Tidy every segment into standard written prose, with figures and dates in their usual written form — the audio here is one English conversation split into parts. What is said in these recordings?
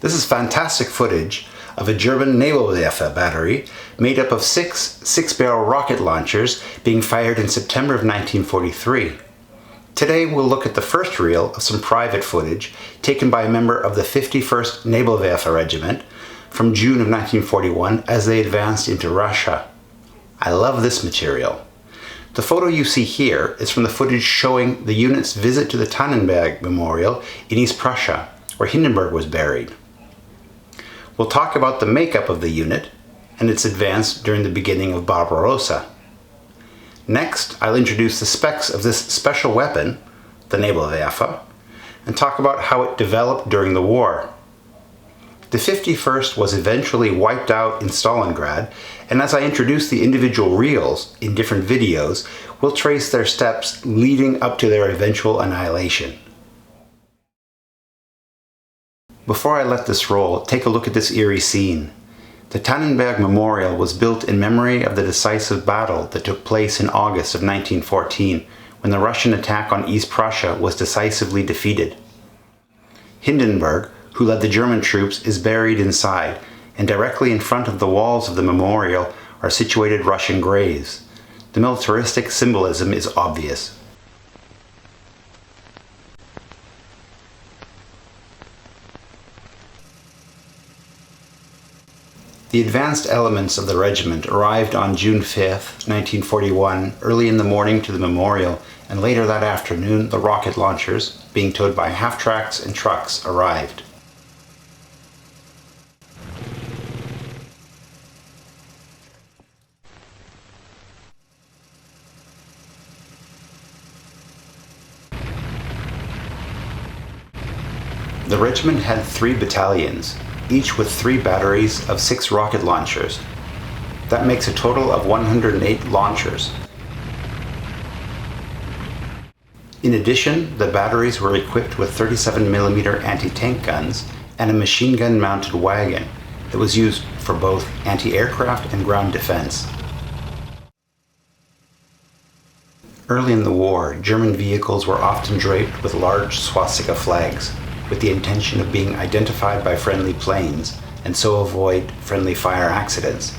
This is fantastic footage of a German Nebelwerfer battery made up of six-barrel rocket launchers being fired in September of 1943. Today we'll look at the first reel of some private footage taken by a member of the 51st Nebelwerfer Regiment from June of 1941 as they advanced into Russia. I love this material. The photo you see here is from the footage showing the unit's visit to the Tannenberg Memorial in East Prussia, where Hindenburg was buried. We'll talk about the makeup of the unit and its advance during the beginning of Barbarossa. Next, I'll introduce the specs of this special weapon, the Nebelwerfer, and talk about how it developed during the war. The 51st was eventually wiped out in Stalingrad, and as I introduce the individual reels in different videos, we'll trace their steps leading up to their eventual annihilation. Before I let this roll, take a look at this eerie scene. The Tannenberg Memorial was built in memory of the decisive battle that took place in August of 1914, when the Russian attack on East Prussia was decisively defeated. Hindenburg, who led the German troops, is buried inside, and directly in front of the walls of the memorial are situated Russian graves. The militaristic symbolism is obvious. The advanced elements of the regiment arrived on June 5, 1941, early in the morning to the memorial, and later that afternoon the rocket launchers, being towed by half-tracks and trucks, arrived. The regiment had 3 battalions, each with 3 batteries of 6 rocket launchers. That makes a total of 108 launchers. In addition, the batteries were equipped with 37mm anti-tank guns and a machine gun mounted wagon that was used for both anti-aircraft and ground defense. Early in the war, German vehicles were often draped with large swastika flags, with the intention of being identified by friendly planes and so avoid friendly fire accidents.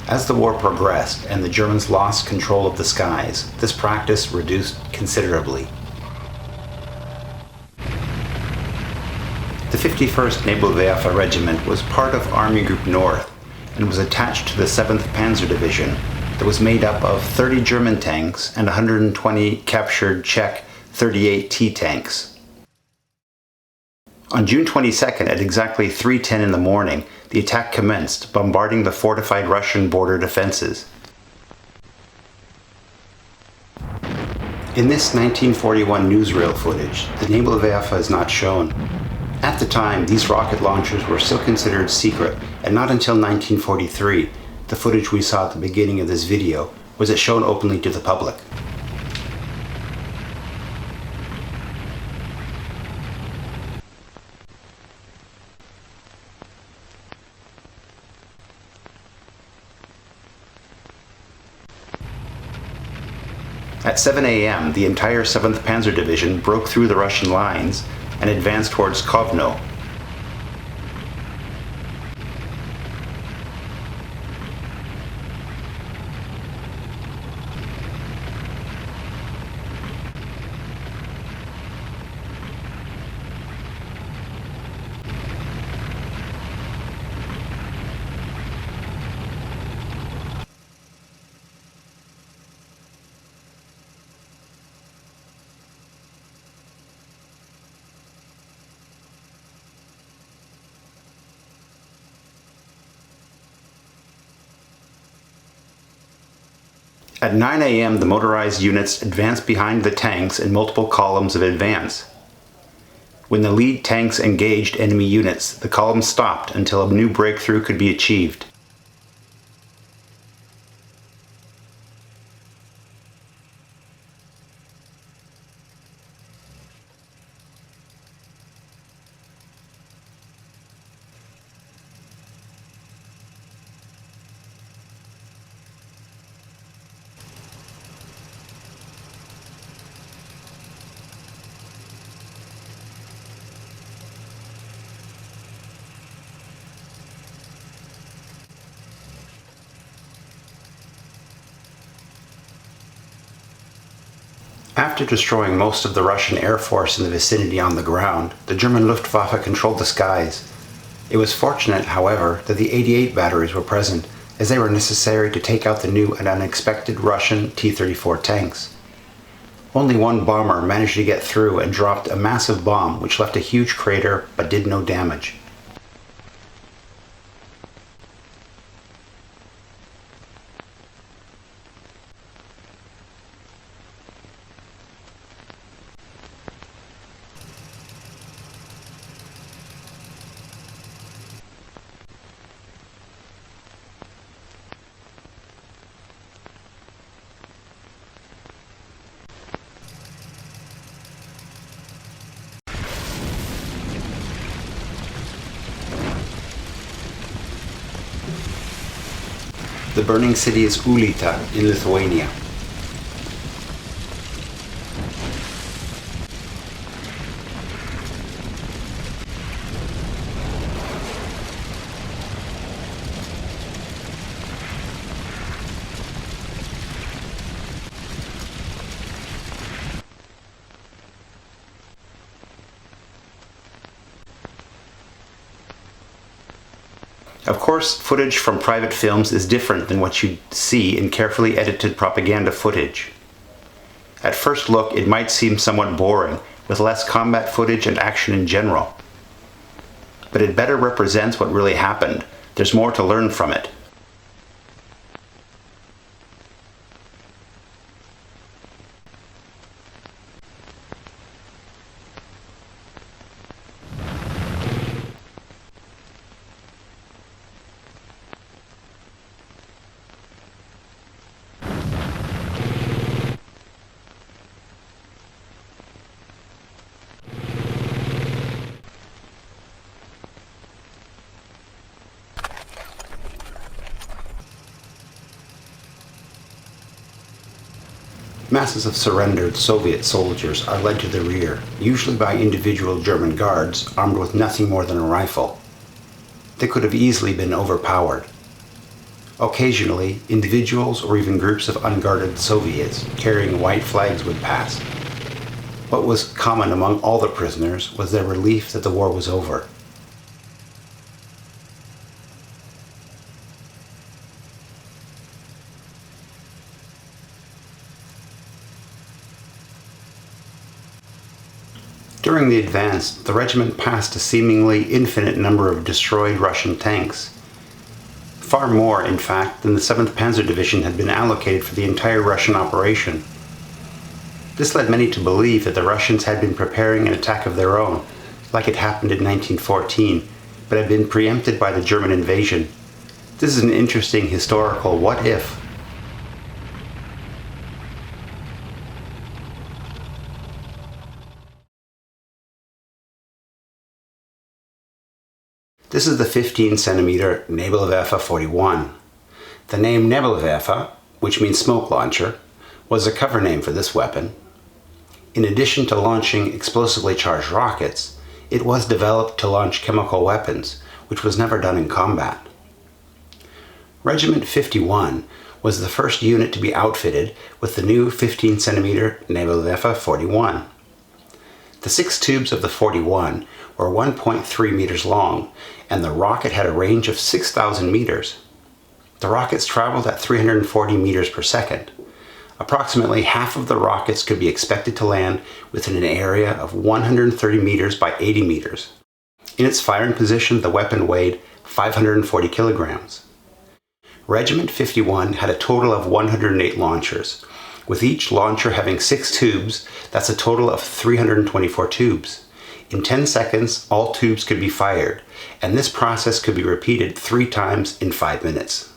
As the war progressed and the Germans lost control of the skies, this practice reduced considerably. The 51st Nebelwerfer Regiment was part of Army Group North and was attached to the 7th Panzer Division that was made up of 30 German tanks and 120 captured Czech 38T tanks. On June 22nd at exactly 3:10 in the morning, the attack commenced, bombarding the fortified Russian border defenses. In this 1941 newsreel footage, the Nebelwerfer is not shown. At the time, these rocket launchers were still considered secret, and not until 1943, the footage we saw at the beginning of this video, was it shown openly to the public. At 7 a.m., the entire 7th Panzer Division broke through the Russian lines and advanced towards Kovno. At 9 a.m., the motorized units advanced behind the tanks in multiple columns of advance. When the lead tanks engaged enemy units, the column stopped until a new breakthrough could be achieved. After destroying most of the Russian Air Force in the vicinity on the ground, the German Luftwaffe controlled the skies. It was fortunate, however, that the 88 batteries were present, as they were necessary to take out the new and unexpected Russian T-34 tanks. Only one bomber managed to get through and dropped a massive bomb which left a huge crater but did no damage. The burning city is Ulita in Lithuania. Of course, footage from private films is different than what you'd see in carefully edited propaganda footage. At first look, it might seem somewhat boring, with less combat footage and action in general. But it better represents what really happened. There's more to learn from it. Masses of surrendered Soviet soldiers are led to the rear, usually by individual German guards armed with nothing more than a rifle. They could have easily been overpowered. Occasionally, individuals or even groups of unguarded Soviets carrying white flags would pass. What was common among all the prisoners was their relief that the war was over. During the advance, the regiment passed a seemingly infinite number of destroyed Russian tanks. Far more, in fact, than the 7th Panzer Division had been allocated for the entire Russian operation. This led many to believe that the Russians had been preparing an attack of their own, like it happened in 1914, but had been preempted by the German invasion. This is an interesting historical what if. This is the 15-centimeter Nebelwerfer 41. The name Nebelwerfer, which means smoke launcher, was a cover name for this weapon. In addition to launching explosively charged rockets, it was developed to launch chemical weapons, which was never done in combat. Regiment 51 was the first unit to be outfitted with the new 15-centimeter Nebelwerfer 41. The 6 tubes of the 41 were 1.3 meters long, and the rocket had a range of 6,000 meters. The rockets traveled at 340 meters per second. Approximately half of the rockets could be expected to land within an area of 130 meters by 80 meters. In its firing position, the weapon weighed 540 kilograms. Regiment 51 had a total of 108 launchers, with each launcher having 6 tubes. That's a total of 324 tubes. In 10 seconds, all tubes could be fired, and this process could be repeated 3 times in 5 minutes.